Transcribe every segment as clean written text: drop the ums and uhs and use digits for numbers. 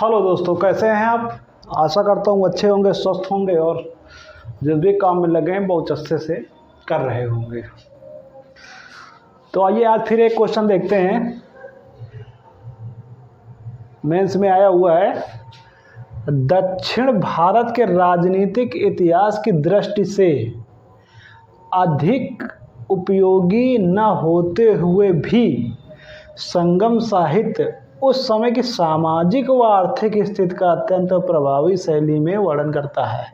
Hello दोस्तों, कैसे हैं आप। आशा करता हूँ अच्छे होंगे, स्वस्थ होंगे और जिस भी काम में लगे हैं बहुत अच्छे से कर रहे होंगे। तो आइए आज फिर एक क्वेश्चन देखते हैं। मेंस में आया हुआ है, दक्षिण भारत के राजनीतिक इतिहास की दृष्टि से अधिक उपयोगी न होते हुए भी संगम साहित्य उस समय की सामाजिक व आर्थिक स्थिति का अत्यंत प्रभावी शैली में वर्णन करता है।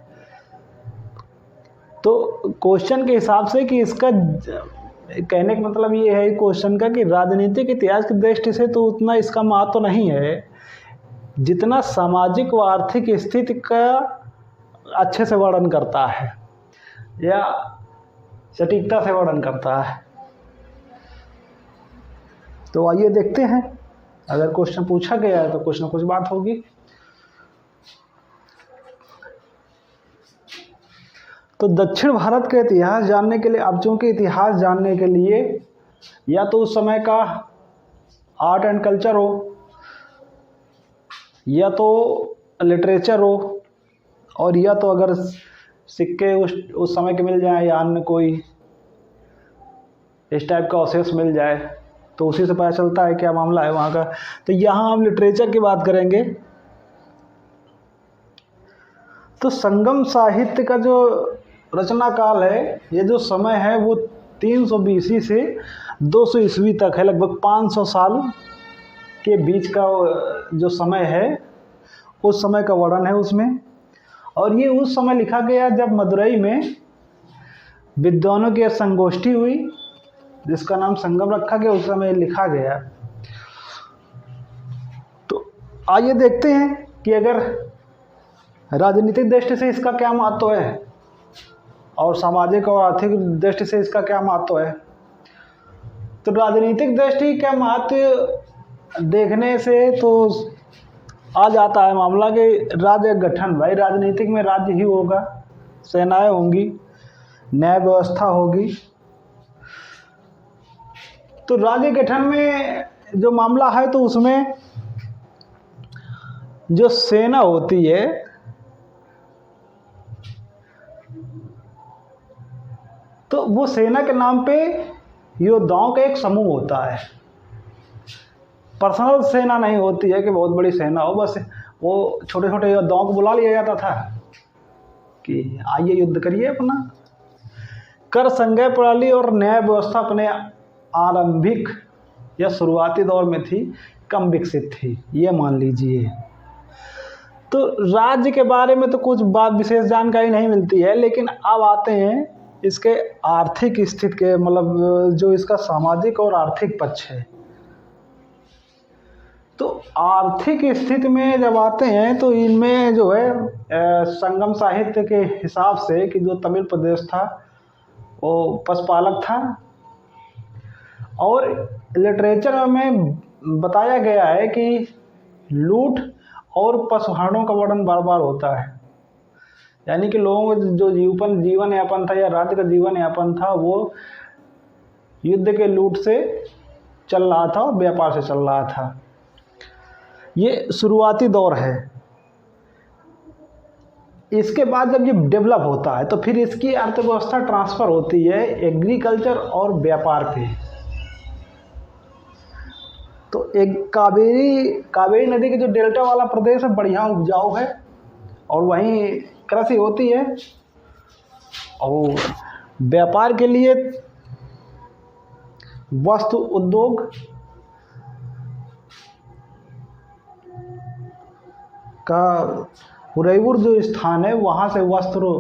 तो क्वेश्चन के हिसाब से कि इसका कहने का मतलब ये है क्वेश्चन का कि राजनीतिक इतिहास की दृष्टि से तो उतना इसका महत्व तो नहीं है जितना सामाजिक व आर्थिक स्थिति का अच्छे से वर्णन करता है या सटीकता से वर्णन करता है। तो आइए देखते हैं, अगर क्वेश्चन पूछा गया है तो कुछ ना कुछ बात होगी। तो दक्षिण भारत का इतिहास जानने के लिए, अब चूंकि इतिहास जानने के लिए या तो उस समय का आर्ट एंड कल्चर हो या तो लिटरेचर हो और या तो अगर सिक्के उस समय के मिल जाए या अन्य कोई इस टाइप का अवशेष मिल जाए तो उसी से पता चलता है क्या मामला है वहाँ का। तो यहाँ हम लिटरेचर की बात करेंगे। तो संगम साहित्य का जो रचना काल है, ये जो समय है वो 300 BC से 200 ईस्वी तक है, लगभग 500 साल के बीच का जो समय है उस समय का वर्णन है उसमें। और ये उस समय लिखा गया जब मदुरई में विद्वानों की संगोष्ठी हुई जिसका नाम संगम रखा गया, उस समय लिखा गया। तो आइए देखते हैं कि अगर राजनीतिक दृष्टि से इसका क्या महत्व है और सामाजिक और आर्थिक दृष्टि से इसका क्या महत्व है। तो राजनीतिक दृष्टि का महत्व देखने से तो आ जाता है मामला कि राज्य गठन, भाई राजनीतिक में राज्य ही होगा, सेनाएं होंगी, न्याय व्यवस्था होगी। तो राज्य गठन में जो मामला है तो उसमें जो सेना होती है तो वो सेना के नाम पे योद्धाओं का एक समूह होता है। पर्सनल सेना नहीं होती है कि बहुत बड़ी सेना हो, बस वो छोटे छोटे योद्धाओं को बुला लिया जाता था कि आइए युद्ध करिए अपना। कर संघीय प्रणाली और न्याय व्यवस्था अपने आरंभिक या शुरुआती दौर में थी कम विकसित थी, ये मान लीजिए। तो राज्य के बारे में तो कुछ बात विशेष जानकारी नहीं मिलती है, लेकिन अब आते हैं इसके आर्थिक स्थिति के, मतलब जो इसका सामाजिक और आर्थिक पक्ष है। तो आर्थिक स्थिति में जब आते हैं तो इनमें जो है संगम साहित्य के हिसाब से कि जो तमिल प्रदेश था वो पशुपालक था और लिटरेचर में बताया गया है कि लूट और पशुहारों का वर्णन बार बार होता है। यानी कि लोगों का जो जीवन यापन था या राज्य का जीवन यापन था वो युद्ध के लूट से चल रहा था और व्यापार से चल रहा था। ये शुरुआती दौर है। इसके बाद जब ये डेवलप होता है तो फिर इसकी अर्थव्यवस्था ट्रांसफ़र होती है एग्रीकल्चर और व्यापार पे। तो एक कावेरी नदी के जो डेल्टा वाला प्रदेश है बढ़िया उपजाऊ है और वहीं कृषि होती है और व्यापार के लिए वस्त्र उद्योग का उदयपुर जो स्थान है वहाँ से वस्त्र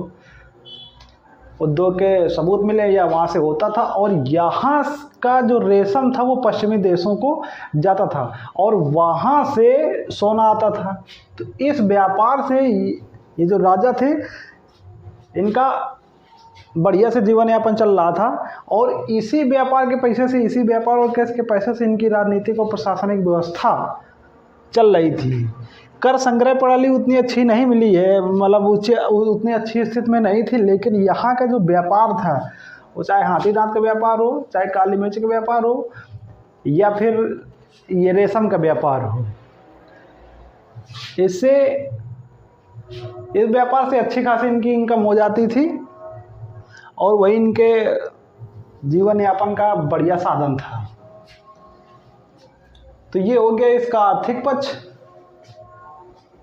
उद्योग के सबूत मिले या वहाँ से होता था। और यहाँ का जो रेशम था वो पश्चिमी देशों को जाता था और वहाँ से सोना आता था। तो इस व्यापार से ये जो राजा थे इनका बढ़िया से जीवन यापन चल रहा था और इसी व्यापार के पैसे से, इसी व्यापार और कैश के पैसे से इनकी राजनीतिक और प्रशासनिक व्यवस्था चल रही थी। कर संग्रह प्रणाली उतनी अच्छी नहीं मिली है, मतलब उतनी अच्छी स्थिति में नहीं थी, लेकिन यहाँ का जो व्यापार था वो चाहे हाथी दांत का व्यापार हो, चाहे काली मिर्च का व्यापार हो या फिर ये रेशम का व्यापार हो, इससे इस व्यापार से अच्छी खासी इनकी इनकम हो जाती थी और वही इनके जीवन यापन का बढ़िया साधन था। तो ये हो गया इसका आर्थिक पक्ष।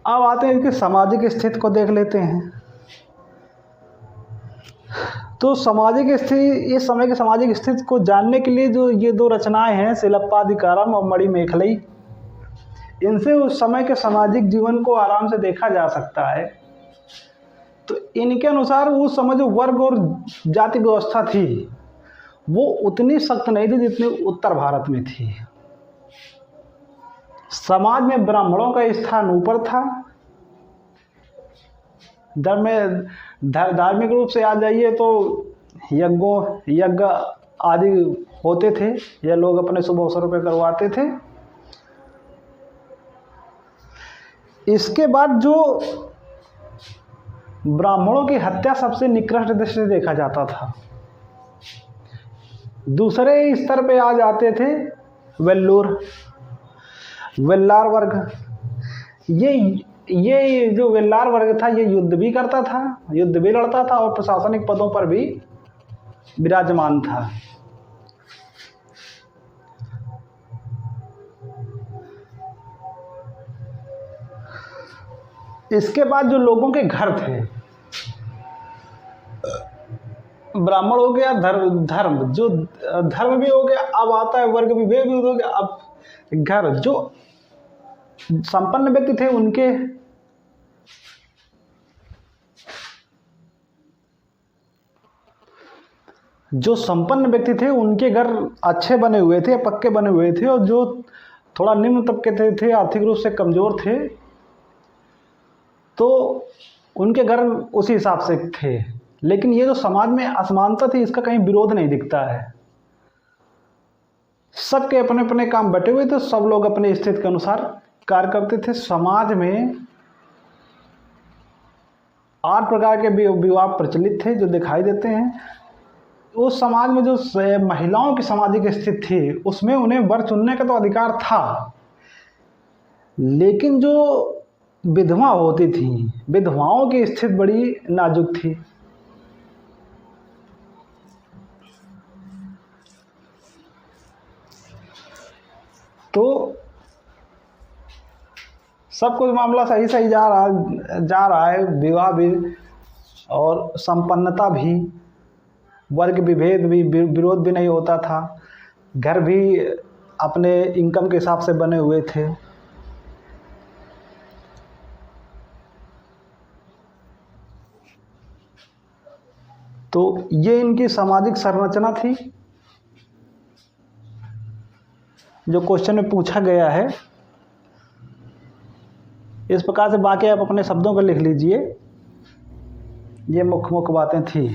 अब आते हैं इसकी सामाजिक स्थिति को देख लेते हैं। तो सामाजिक स्थिति, इस समय की सामाजिक स्थिति को जानने के लिए जो ये दो रचनाएं हैं, शिलप्पाधिकारम और मणिमेखलई, इनसे उस समय के सामाजिक जीवन को आराम से देखा जा सकता है। तो इनके अनुसार उस समय जो वर्ग और जाति व्यवस्था थी वो उतनी सख्त नहीं थी जितनी उत्तर भारत में थी। समाज में ब्राह्मणों का स्थान ऊपर था। धार्मिक रूप से आ जाइए तो यज्ञ आदि होते थे, यह लोग अपने शुभ अवसरों पर करवाते थे। इसके बाद जो ब्राह्मणों की हत्या सबसे निकृष्ट दृष्टि से देखा जाता था। दूसरे स्तर पे आ जाते थे वेल्लार वर्ग। ये जो वेल्लार वर्ग था ये युद्ध भी करता था, युद्ध भी लड़ता था और प्रशासनिक पदों पर भी विराजमान था। इसके बाद जो लोगों के घर थे, ब्राह्मण हो गया, धर्म जो धर्म भी हो गया, अब आता है वर्ग विभेद भी हो गया। अब घर, जो संपन्न व्यक्ति थे उनके घर अच्छे बने हुए थे, पक्के बने हुए थे, और जो थोड़ा निम्न तबके थे आर्थिक रूप से कमजोर थे, तो उनके घर उसी हिसाब से थे। लेकिन ये जो समाज में असमानता थी इसका कहीं विरोध नहीं दिखता है। सबके अपने अपने काम बटे हुए थे, सब लोग अपनी स्थिति के अनुसार कार्य करते थे। समाज में 8 प्रकार के विवाह प्रचलित थे जो दिखाई देते हैं। उस समाज में जो महिलाओं की सामाजिक स्थिति थी उसमें उन्हें वर चुनने का तो अधिकार था, लेकिन जो विधवा होती थी, विधवाओं की स्थिति बड़ी नाजुक थी। तो सब कुछ मामला सही जा रहा है। विवाह भी और संपन्नता भी, वर्ग विभेद भी, विरोध भी नहीं होता था। घर भी अपने इनकम के हिसाब से बने हुए थे। तो ये इनकी सामाजिक संरचना थी जो क्वेश्चन में पूछा गया है। इस प्रकार से बाकी आप अपने शब्दों पर लिख लीजिए। ये मुख्य बातें थी।